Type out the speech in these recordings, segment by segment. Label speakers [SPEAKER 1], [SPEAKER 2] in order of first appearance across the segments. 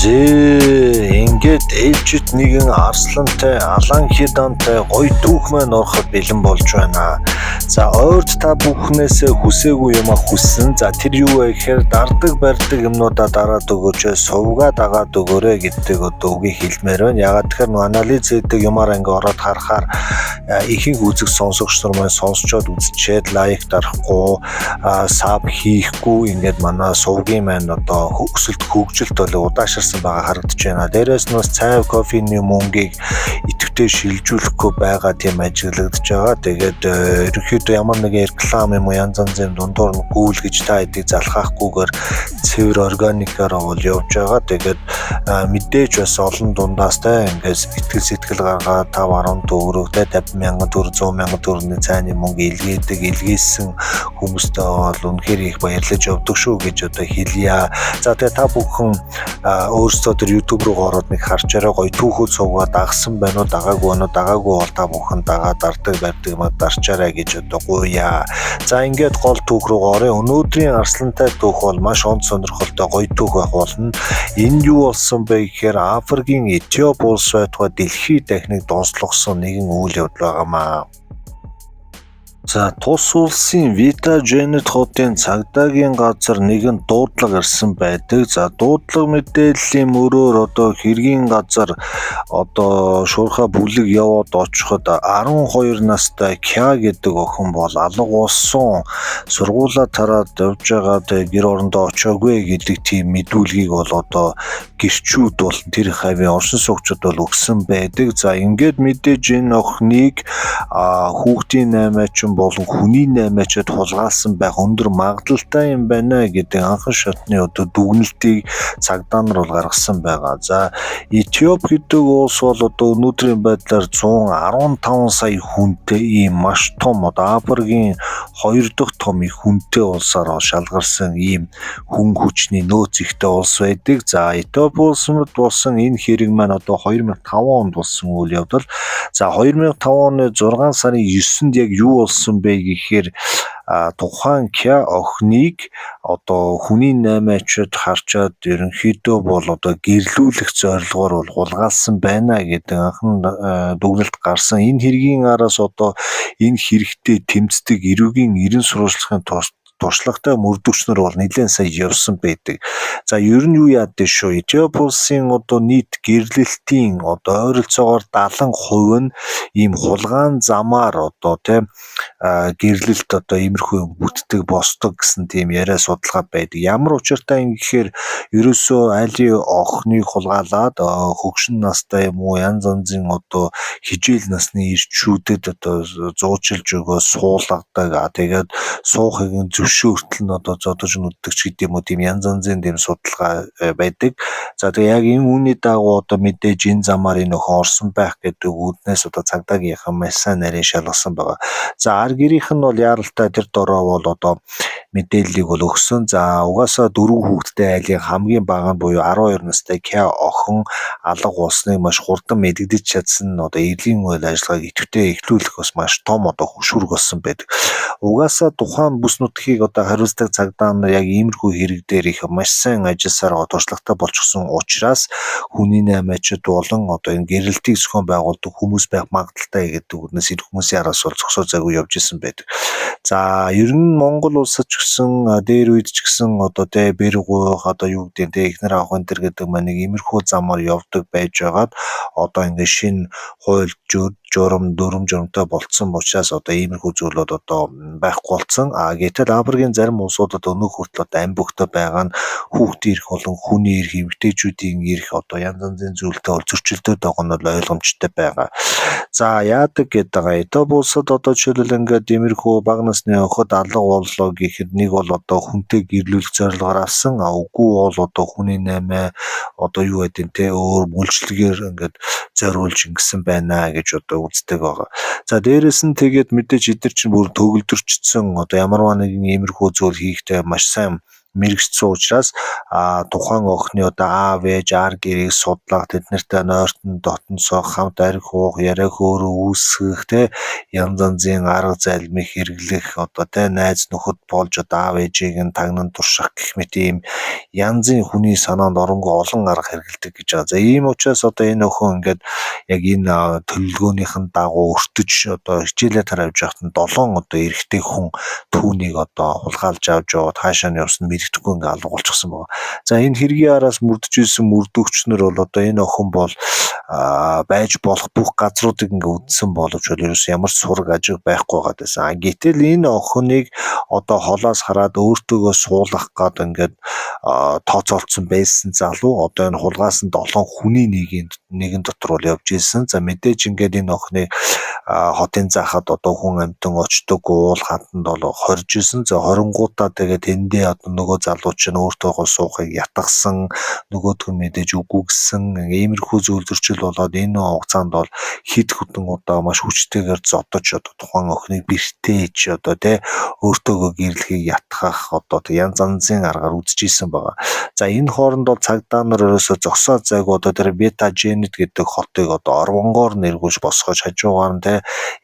[SPEAKER 1] Ингээд ээлжид нэгэн арслантай, алан хидантай гоё түүх маань ороход бэлэн болж байна. За ойрд та бүхнээс хүсээгүй юм хүссэн. За тэр юу вэ гэхээр дардаг барьдаг юмнуудаа дараад өгөөч, сувгаа дагаад өгөөрэй гэдэг одоо үгийг хэлмээр байна. Ягаад тэгэхээр анализ хийдэг юмараа ингээ ороод харахаар ихэнх үзэг сонсогч нар маань сонсчоод үзчихэд лайк дарахгүй, саб хийхгүй ингээд манай сувгийн маань одоо өсөлт хөгжилт бол удаашрсан байгаа харагдаж байна. Дээрээс нь бас цайв кофений мөнгийг идэвхтэй шилжүүлэхгүй байгаа тийм ажиглагдаж байгаа. Тэгээд ерөнхийдөө ямар нэгэн реклам юм уу янз янзын дундуур нь гүйлгэж та эдийг залхаахгүйгээр цэвэр органикаар бол явж байгаа. Тэгээд мэдээж бас олон дундаас ингээд сэтгэл гаргаад 5-10 төгрөгтэй 50,000 төгрөг 100,000 төгрөгийн цайны мөнгө илгээсэн хүмүүстэй бол үнэхээр их баярлаж явдаг шүү гэж одоо хэлье. За тэгээд та бүхэн өөрсдөө тэр YouTube руу ороод нэг харчаараа гоё түүхүүд суугаад дагсан байна уу, дагаагүй бол та бүхэн дагаад дардаг барьдаг юм дарчаарай гэж одоо гуйя. За ингээд гол түүх руу орё. Өнөөдрийн арслантай түүх бол маш онц сонирхолтой гоё түүх байх болно. Энэ юу болсон бэ гэхээр Африкийн Этиоп улс байтугай дэлхийд техник донслогсон нэгэн үйл явдал байгаамаа. За тус улсын Вита Женет хотын цагдаагийн газар нэгэн дуудлага ирсэн байдаг. За дуудлага мэдээллийн мөрөөр одоо хэргийн газар одоо шуурхай бүлэг яваад очиход 12 настай Кя гэдэг охин бол алга болсон. Сургуулаа тараад явж байгаа гэр орондоо очоогүй гэдэг тийм мэдүүлгийг бол одоо гэрчүүд бол тэр хавийн оршин суугчид бол өгсөн байдаг. За ингээд мэдээж энэ охиныг хүүхдийн 8 болон хүний 8-ачд хулгайлсан байх өндөр магадлалтай юм байна гэдэг анхан шатны одоо дүгнэлтийг цагдаа нар бол гаргасан байгаа. За Этиоп гэдэг улс бол одоо өнөөдрийн байдлаар 115 сая хүнтэй ийм маш том одоо Африкийн 2 дахь том их хүнтэй улсаар шалгарсан ийм хүн хүчний нөөц ихтэй улс байдаг. За Этиоп улсад болсон энэ хэрэг маань одоо 2005 онд болсон үйл явдал. За 2005 оны 6 сарын 9-нд яг юу болсон бэ гэхээр тухайн Кя охиныг одоо хүний 8-ачд харчаад ерөнхийдөө бол одоо гэрлүүлэх зорилгоор бол хулгайлсан байна гэдэг анхан дүгнэлт гарсан. Энэ хэргийн араас одоо энэ хэрэгтэй тэмцдэг эрүүгийн эрен сурвалжлагын туршлагатай мөрдөгчнөр бол нэлээд сайн явсан байдаг. За ер нь юу яадаг шүү. Этиоп улсын одоо нийт гэрлэлтийн одоо ойролцоогоор 70% нь ийм хулгаан замаар одоо гэрлэлт одоо иймэрхүү бүтдэг босдог гэсэн тийм яриа судалгаа байдаг. Ямар учиртай юм гэхээр ерөөсөө айлын охиныг хулгайлаад хөгшин настай юм уу янз янзын одоо хижээл насны ирчүүдэд одоо зуучилж өгөө суулгадаг. Тэгээд суухыг зөвшөөртөл нь одоо зодож нүддэг ч гэдэм үү тийм янз янзын тийм судалгаа байдаг. За тэгээ яг энэ үүний дагуу одоо мэдээж энэ замаар энэ охин орсон байх гэдэг үүднээс одоо цагдаагийнхан маш сайн нарийн шалгасан байгаа. За ар гэрийнх нь бол яаралтай тэр дороо бол одоо мэдээллийг бол өгсөн. За угаасаа 4 хүүхэдтэй айлын хамгийн бага нь буюу 12 настай Кя охин алга болсныг маш хурдан мэдэгдэж чадсан нь одоо эвлийн үйл ажиллагааг идэвхтэй эхлүүлэх бас маш том одоо хөшүүрэг болсон байдаг. Угаасаа тухайн бүс нутгийг одоо хариуцдаг цагдаа нар яг иймэрхүү хэрэг дээр их маш сайн ажилласаар туршлагатай болчихсон учраас хүний 8-ачд болон одоо энэ гэрэлтийг зохион байгуулдаг хүмүүс байх магадaltaй гэдэг үгнээс энэ хүмүүсийн араас бол зогсоо зайгүй явж исэн байдаг. За ер нь Монгол улсад ч гэсэн дээр үед ч гэсэн одоо бэргүүх одоо юу гэдэг ихнэр авах энэ төр гэдэг маань нэг иймэрхүү замаар явдаг байж байгаад одоо ингээд шинэ хууль дүрм журамтай болцсон учраас одоо иймэрхүү зүйлүүд одоо байхгүй болцсон. Гэтэл Африкийн зарим улсуудад өнөө хүртэл одоо амь бөхтө байгаа нь хүүхдийн эрх болон хүний эрх, эмэгтэйчүүдийн эрх одоо янз янзын зүйлтэй бол зөрчилдөд байгаа нь ойлгомжтой байгаа. За яадаг гэдэг Этиоп улсад одоо жишээлбэл ингээд иймэрхүү бага насны охид алга боллоо гэхэд нэг бол одоо хүнтэй гэрлүүлэх зорилгоор авсан, үгүй бол одоо хүний 8 одоо юу гэдэг өөр мүлжлэгээр ингээд зориулж ингэсэн байна гэж одоо үздэг байгаа. За дээрэс нь тэгээд мэдээж эдгээр чинь бүр төгөлдөрчсөн одоо ямарваа нэгэн иймэрхүү зүйл хийхдээ маш сайн мэрэгчсэн учраас тухайн охины одоо аав ээж ар гэрийг судлах, тэднэртэй нойртон дотносох, хамт архи уух, яриаг өөрөө үүсгэх янз янзын арга залмиг хэрэглэх одоо найз нөхөд болж одоо аав ээжийг нь тагнан турших гэх мэт ийм янзын хүний санаанд оронгүй олон арга хэрэгэлдэг гэж байгаа. За ийм учраас одоо энэ охин ингээд яг энэ төлөвлөгөөнийхэн дагуу өртөж одоо хичээлээ таравж явахад нь 7 одоо эрэгтэй хүн түүнийг одоо хулгайлж авч яваад хаашаа нь явсан мэддэхгүй ингээд алга болчихсон байна. За энэ хэргийн араас мөрдөж исэн мөрдөгчнөр бол одоо энэ охин бол байж болох бүх газруудыг ингээд үдсэн боловч ерөөс ямар ч сураг ажиг байхгүй байгаа гэсэн. Гэтэл энэ охиныг одоо холоос хараад өөртөөгөө суулгах гээд ингээд тооцоолцсон байсан залуу одоо энэ хулгайсан 7 хүний нэгэн дотор бол явж исэн. За мэдээж ингээд энэ охиныг хотын заахад одоо хүн амьтан очдог уул хатанд бол хорж исэн. За 20-гуудаа тэгээд тэндээ одоо нөгөө залуу чинь өөртөөгөө суухыг ятгсан, нөгөөдг нь мэдээж үгүй гэсэн иймэрхүү зүйл зөрчил болоод энэ хугацаанд бол хэд хэдэн удаа маш хүчтэйгээр зодож одоо тухайн охиныг бэртээж одоо өөртөөгөө гэрлэхийг ятгах одоо янз янзын аргаар үзэж исэн байгаа. За энэ хооронд бол цагдаа нар ерөөсө зогсоод зайг одоо Бетаженет гэдэг хотыг одоо орвонгоор нэргүүлж босгож хажуугаар нь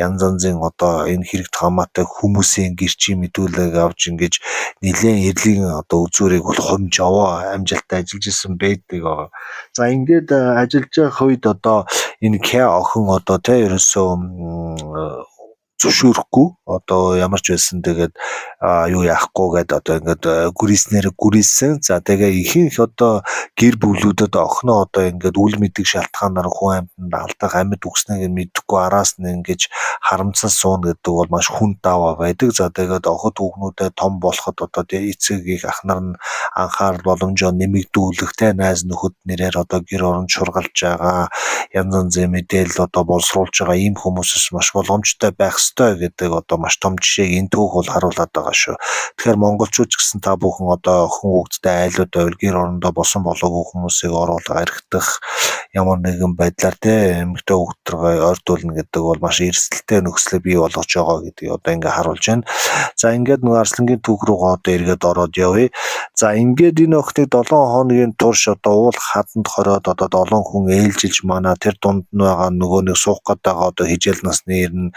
[SPEAKER 1] янз янзын одоо энэ хэрэгт хамаатай хүмүүсийн гэрчийн мэдүүлэг авч ингэж нэлээд эрлийн одоо үзүүрийг бол хомж аваа амжилттай ажиллаж исэн байдаг байгаа. За ингээд ажиллаж явах үед одоо энэ Кя охин одоо ерөөсөө зөвшөөрөхгүй одоо ямар ч байсан тэгээд юу яахгүй гэдэг одоо ингээд гүрийсэн. За тэгээ ихэнх одоо гэр бүлүүдэд охиноо одоо ингээд үл мэдэг шалтгаанаар хүн амьтанд алдах амьд үгснэг мэдхгүй араас нь ингэж харамцсан суuna гэдэг бол маш хүн даваа байдаг. За тэгээд охид хүүхнүүдэд том болоход одоо эцэг их ах нар нь анхаарал боломжоо нэмэгдүүлэх найз нөхөд нэрээр одоо гэр орон шургалж байгаа янз янзын мэдээлэл одоо боловсруулж байгаа ийм хүмүүсээс маш боломжтой байх ёстой гэдэг одоо маш том жишээг энэ түүх бол харуулад байгаа шүү. Тэгэхээр монголчууд ч гэсэн та бүхэн одоо охин хүүхэдтэй айлууд байвал гэр орондоо босон болоогүй хүмүүсийг оруулах, архитах ямар нэгэн байдлаар эмэгтэй хүүхдтэй ойртуулна гэдэг бол маш эрсдэлтэй нөхцөлөд бий болгож байгаа гэдгийг одоо ингээ харуулж байна. За ингээд нөгөө Арслангийн түүх рүүгээ одоо эргээд ороод явъя. За ингээд энэ охиныг 7 хоногийн турш одоо уул хатанд хороод одоо 7 хүн ээлжилж манай тэр дунд нь байгаа нөгөө нэг суух гээд байгаа одоо хижээл насны ирнэ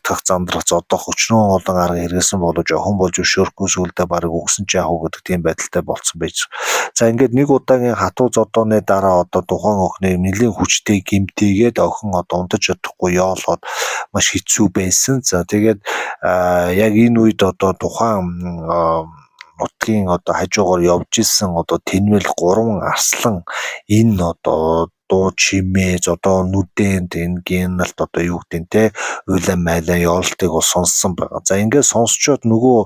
[SPEAKER 1] ятгах зандрах зодох өчнөө олон арга хэрэгсэн боловч охин болж өшөөрөхгүй сүлдээ баг өгсөн ч яах вэ гэдэг тийм байдалтай болцсон байж. За ингээд нэг удаагийн хатуу зодооны дараа одоо тухайн охиныг нэлийн хүчтэй гэмтээгээд охин одоо унтаж чадахгүй яолоод маш хэцүү байсан. За тэгээд яг энэ үед одоо тухайн нутгийн одоо хажуугаар явж исэн одоо тэнмэл 3 арслан энэ одоо дуу чимээ одоо нүдэнд энэ геналт одоо юу гэдэг уйлан майлан явуултыг бол сонссон байгаа. За ингээд сонсчоод нөгөө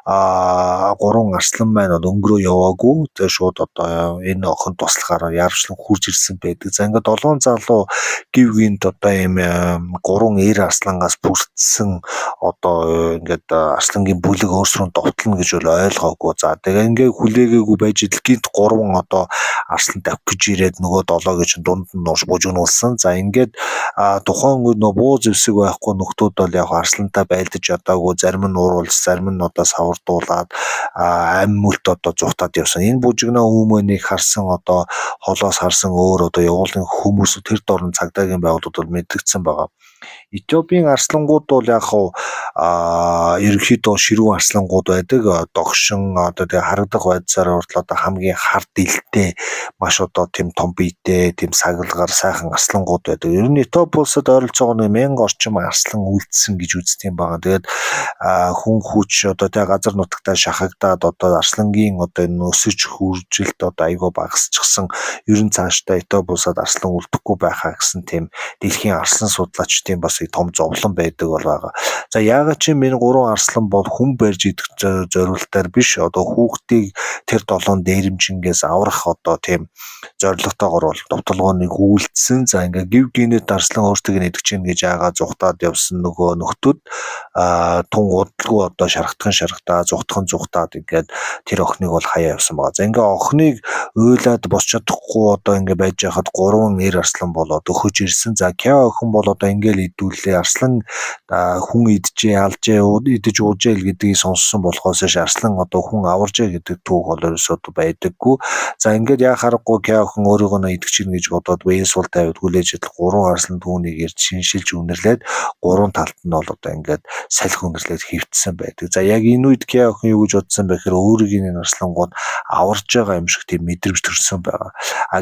[SPEAKER 1] 3 арслан маань бол өнгөрөө яваагүй. Тэгээ шууд одоо энэ охин туслахаар яарвчлан хурж ирсэн байдаг. За ингээд 7 залуу гів гинт одоо ийм 3 эр арслангаас бүрдсэн одоо ингээд арслангийн бүлэг өөрсрөө довтлно гэж бол ойлгоогүй. За тэгээ ингээд хүлээгээгүй байж идэл гинт 3 одоо арслан давх гэж ирээд нөгөө 7 гэж дунд нь нууш бужигнуулсан. За ингээд тухайн үед нөө буу зэвсэг байхгүй нөхдүүд бол яг арслантай байлдаж ядаагүй, зарим нь уруулж, зарим нь одоо савардуулаад амьмөлт одоо зуутаад явсан. Энэ бужигнаа өмнөнийг харсан одоо холоос харсан өөр одоо явуулын хүмүүс тэр дорн цагдаагийн байгууллагууд бол мэдгдсэн байгаа. Этиопийн арслангууд бол яг ерөнхийдөө ширүүн арслангууд байдаг. Догшин одоо тэгээ харагдах байдлаар одоо хамгийн хард илтэй маш одоо тийм том биетэй тийм сагалгаар сайхан арслангууд байдаг. Ер нь Этиоп улсад ойролцоогоор 1000 орчим арслан үлдсэн гэж үздэг юм байна. Тэгээд хүн хүч одоо тэгээ газар нутагтаа шахагдаад одоо арслангийн одоо өсөж хуржилт одоо айгүй багасчихсан. Ер нь цаашдаа Этиоп улсад арслан үлдэхгүй байхаа гэсэн тийм дэлхийн арслан судлаачдын бас том зовлон байдаг бол байгаа. За яагаад чи энэ 3 арслан бол хүн барьж идэх зорилтоор биш одоо хүүхдийг тэр 7 дээрэмжингээс аврах одоо тийм зорилготойгоор бол довтлогооныг үйлдсэн. За ингээ гів гинэт арслан өөртөө нэгдэж чинь гэж яагаа зугатаад явсан нөгөө нөхдүүд тун удалгүй одоо шархтаа зугтаад ингээд тэр охиныг бол хаяа явсан байгаа. За ингээ охиныг уйлаад босч чадахгүй одоо ингээ байж хахад 3 эр арслан болоод өгөж ирсэн. За Кя охин бол одоо ингээл идүүлээ. Арслан хүн иджээ, алжээ, идэж уужээ л гэдгийг сонссон болохоос арслан одоо хүн аваржээ гэдэг түүх бол ерөөсөө байдаггүй. За ингээд яах аргагүй Кяо охин өөрийгөө идэж гин гэж бодоод вэйл сул тавиад хүлээж идэл 3 арслан түүнийг ирж шиншилж үнэрлээд 3 талд нь бол одоо ингээд салхи үнэрлээд хөвтсөн байдаг. За яг энэ үед Кяо охин юу гэж бодсон бэ гэхээр өөрийн энэ арслангууд аварж байгаа юм шиг тийм мэдрэмж төрсөн байгаа.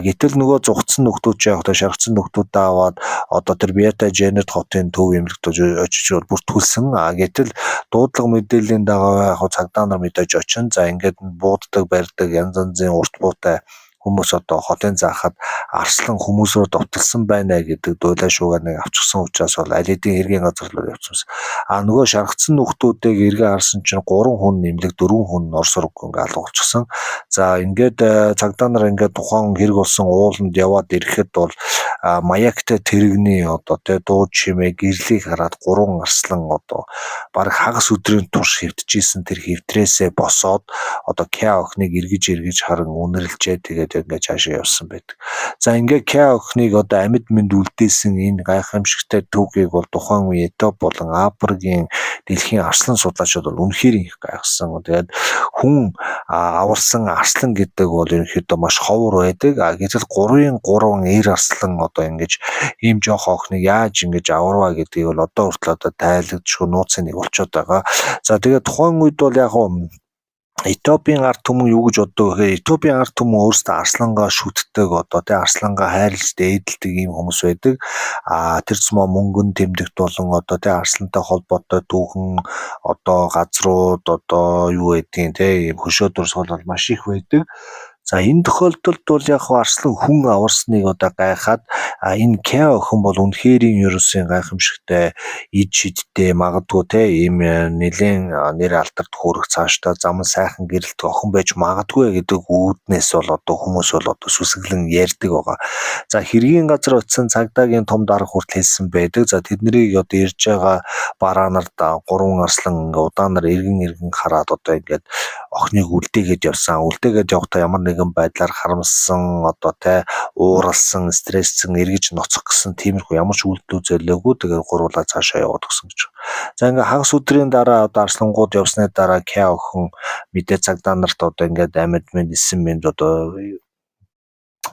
[SPEAKER 1] Гэтэл нөгөө зугцсан нөхдүүд яг одоо шаргацсан нөхдүүдээ аваад одоо тэр Бета Женет хотын төв эмнэлэгт очиж бүртгүүлсэн. Гэтэл дуудлага мэдээллийн дагуу яг цагдаа нар мэдээж очин. За ингээд бууддаг, барьдаг янз янзын урт буутай хүмүүс одоо хотын заахад арслан хүмүүсрөө довтолсон байна гэдэг дуйлаа шуугаар нэг авчихсан учраас бол аль хэдийн хэргийн газар руу явчихсан. Нөгөө шаргацсан нөхдүүдийг эргээ харсан чинь 3 хүн нэмлэг 4 хүн Орос руу ингээд алгуулчихсан. За ингээд цагдаа нар ингээд тухайн хэрэг болсон ууланд яваад ирэхэд бол маягтай тэрэгний одоо тэ дуу чимээ гэрлийг хараад 3 арслан одоо баг хагас өдрийн турш хөвтөжсэн тэр хөвтрээсээ босоод одоо Кяо охиныг эргэж харан үнэрлжээ. Тэгээд ингээд цаашаа явсан байдаг. За ингээд Кяо охиныг одоо амьд мэнд үлдээсэн энэ гайхамшигтай түүхийг бол тухайн үе Этиоп болон Африкийн дэлхийн арслан судлаачид бол үнэхээр их гайхсан. Тэгээд хүн аварсан арслан гэдэг бол ерөнхийдөө маш ховор байдаг. Гэтэл 3-ын 3 эр арслан одоо ингэж ийм жоох охиныг яаж ингэж аварваа гэдгийг бол одоо хүртэл одоо тайлбарлахгүй нууцын нэг болчиход байгаа. За тэгээд тухайн үед бол яг Этиопийн ард түмэн юу гэж боддог вэ гэхээр Этиопийн ард түмэн өөрсдөө арслангаа шүтдэг одоо тэ арслангаа хайрлаж дээдэлдэг ийм хүмүүс байдаг. Тэр цэмо мөнгөн тэмдэгт болон одоо тэ арслантай холбоотой түүхэн одоо газрууд одоо юу гэдгийг тэ ийм хөшөө дурсгал бол маш их байдаг. За энэ тохиолдолд бол яг арслан хүн аварсныг одоо гайхаад энэ Кяо охин бол үнэхэрийн ерөөсөн гайхамшигтай ид шидтэй магадгүй те ийм нэлээд нэр алдарт хүрэх цаашдаа зам сайхан гэрэлтэх охин байж магадгүй гэдэг үүднээс бол одоо хүмүүс бол одоо сүсгэлэн ярьдаг байгаа. За хэргийн газар очисон цагдаагийн том дарга хүртэл хэлсэн байдаг. За тэднийг одоо ирж байгаа бараа нарт 3 арслан удаанаар эргэн хараад одоо ингээд охиныг үлдээгээд явсан. Үлдээгээд явахдаа ямар нэгэн байдлаар харамссан одоо тэ ууралсан, стресссэн, эргэж ноцох гэсэн тиймэрхүү ямар ч үйлдэл үзүүлээгүй. Тэгээд гуруулаа цаашаа яваад гисэн гэж. За ингээ хагас өдрийн дараа одоо арслангууд явсны дараа Кяо охин мэдээ цагдаа нарт одоо ингээд амьд мэд 9 минут одоо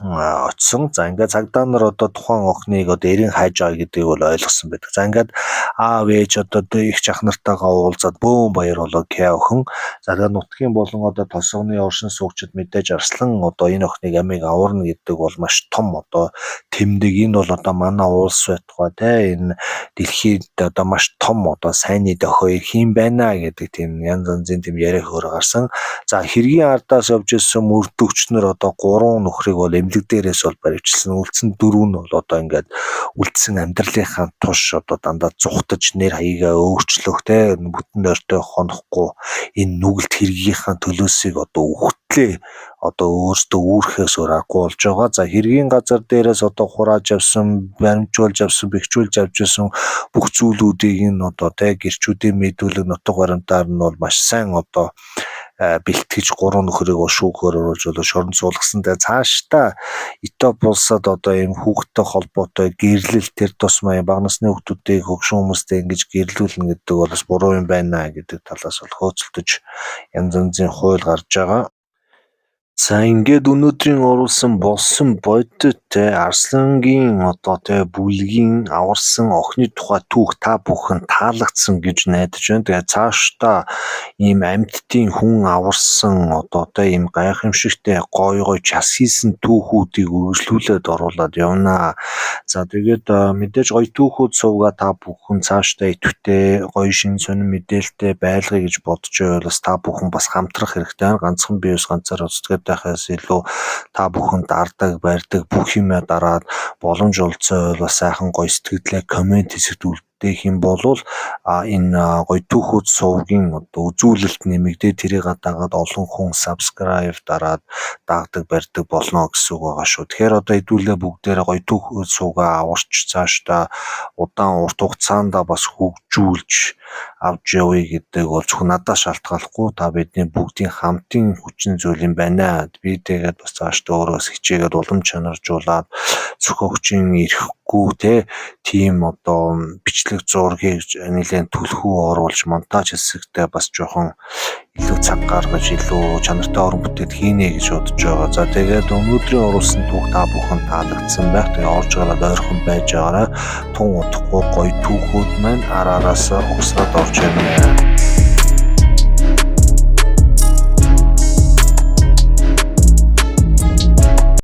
[SPEAKER 1] очсон. За ингээд цагдаа нар одоо тухайн охиныг одоо эрен хайж байгаа гэдгийг бол ойлгосон байдаг. За ингээд аав ээж одоо их ах нартайгаа уулзаад бөөн баяр болоо Кяо охин. За тэгээд нутгийн болон одоо толсгоны оршин суугчид мэдээж арслан одоо энэ охиныг амийг аварна гэдэг бол маш том одоо тэмдэг. Энэ бол одоо манай улс байтугай те энэ дэлхийд одоо маш том одоо сайнны дохио ирэх юм байна гэдэг тийм янз янзын тийм яриа хөөр гарсан. За хэргийн ардаас явж ирсэн мөрдөгчнөр одоо 3 нөхрийг бол эмнэлэг дээрээс бол баривчилсан. Үлдсэн 4 нь бол одоо ингээд үлдсэн амьдралынхаа туш одоо дандаа зүхтаж нэр хаягаа өөрчлөх те бүтэн дөртөө хонохгүй энэ нүгэлт хэргийнхаа төлөөсийг одоо үхтлээ одоо өөртөө үүрхээс аргагүй болж байгаа. За хэргийн газар дээрээс одоо хурааж авсан, баримжуулж авсан, бэхжүүлж авч ирсэн бүх зүйлүүдийг энэ одоо те гэрчүүдийн мэдүүлэг нутаг баримтаар нь бол маш сайн одоо бэлтгэж 3 нөхрийг шүүхээр оруулж болоо шоронд суулгасан. Тэгээ цаашдаа Этиоп улсад одоо ийм хүүхдтэй холбоотой гэрлэл тэр тусмаа бага насны хүүхдүүдийг хөгшин хүмүүстэй ингэж гэрлүүлнэ гэдэг бол бас буруу юм байна гэдэг талаас бол хөөцөлдөж янз янзын хууль гарч байгаа. За ингээд өнөөдрийн оруулсан болсон бодит арслангийн одоо бүлгийн аварсан охины тухай түүх та бүхэн таалагдсан гэж найдаж байна. Тэгээ цаашдаа ийм амьтдын хүн аварсан одоо ийм гайхамшигтай гой час хийсэн түүхүүдийг үргэлжлүүлээд оруулаад явнаа. За тэгээд мэдээж гоё түүхүүд суугаа та бүхэн цаашдаа идэвхтэй гоё шин сонин мэдээлэлтэй байлгая гэж бодож байвал та бүхэн бас хамтрах хэрэгтэй. Ганцхан би бас ганцаар үздэг байхаас илүү та бүхэн дардаг, барьдаг бүх юмаа дараад боломж олцоо бас сайхан гоё сэтгэлдээ комент хийсэд үлдээх юм бол энэ гоё түүхүүд сувгийн одоо үзүүлэлт нэмэгдээ тэрийг дагаад олон хүн subscribe дараад дагдаг, барьдаг болно гэсэн үг байгаа шүү. Тэгэхээр одоо хэдүүлээ бүгдээрээ гоё түүхүүд суугаа аварч цаашдаа удаан урт хугацаанд бас хөгжүүлж авч явъя гэдэг бол зөвхөн надаас шалтгааллахгүй та бидний бүгдийн хамтын хүчин зүйл юм байна. Би тэгээд бас цаашдаа өөрөөс хичээгээд улам чанаржуулаад зөвхөн хүчин ирэхгүй хэрэггүй те тийм одоо бичлэг зургийг нэлээд түлхүү оруулж монтаж хэсэгтээ бас жоохон илүү цаг гаргаж илүү чанартай уран бүтээл хийнэ гэж бодож байгаа. За тэгээд өнөөдрийн оруулсан түүх та бүхэн таалагдсан байх. Тэгээ орж гараад ойрхон байж байгаарай. Тун удахгүй гоё түүхүүд маань араараас ухсраад орж ирнэ.